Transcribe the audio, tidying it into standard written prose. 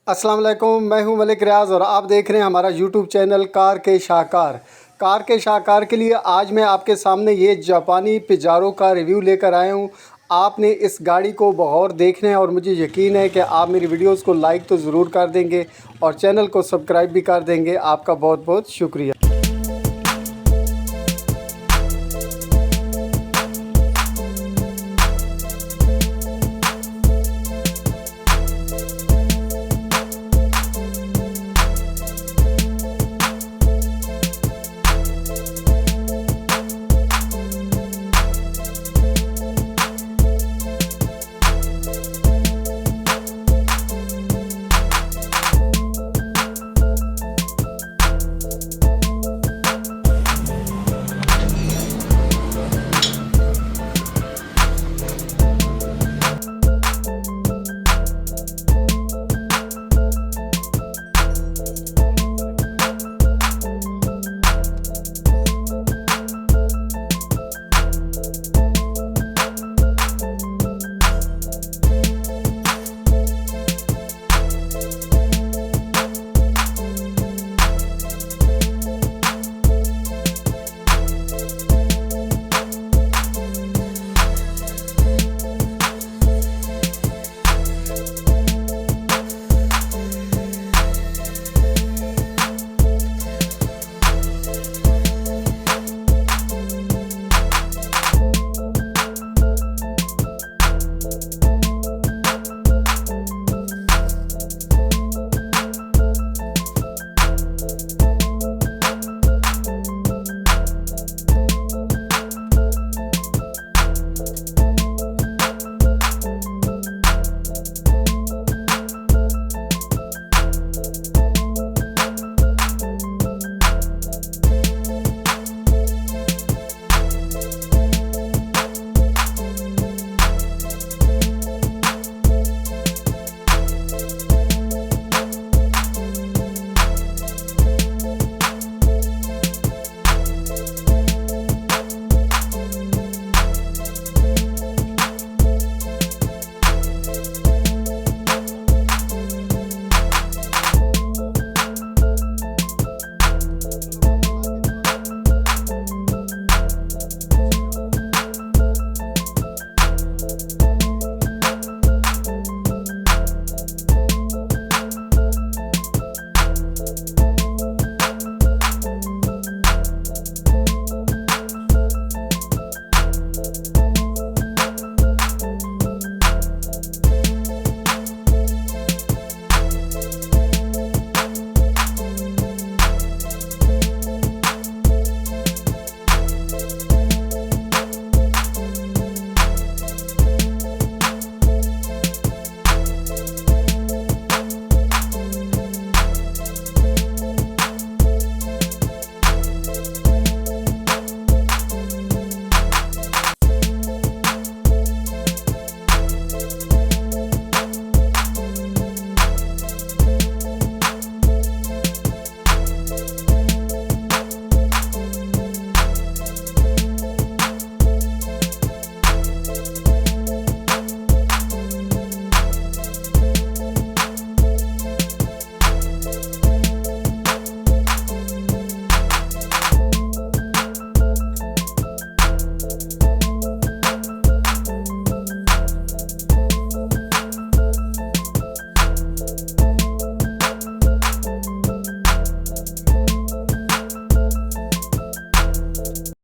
अस्सलाम वालेकुम, मैं हूं मलिक रियाज़ और आप देख रहे हैं हमारा यूट्यूब चैनल कार के शाहकार। कार के शाहकार के लिए आज मैं आपके सामने ये जापानी पिजारो का रिव्यू लेकर आया हूं। आपने इस गाड़ी को बगौर देखना है और मुझे यकीन है कि आप मेरी वीडियोस को लाइक तो ज़रूर कर देंगे और चैनल को सब्सक्राइब भी कर देंगे। आपका बहुत बहुत शुक्रिया।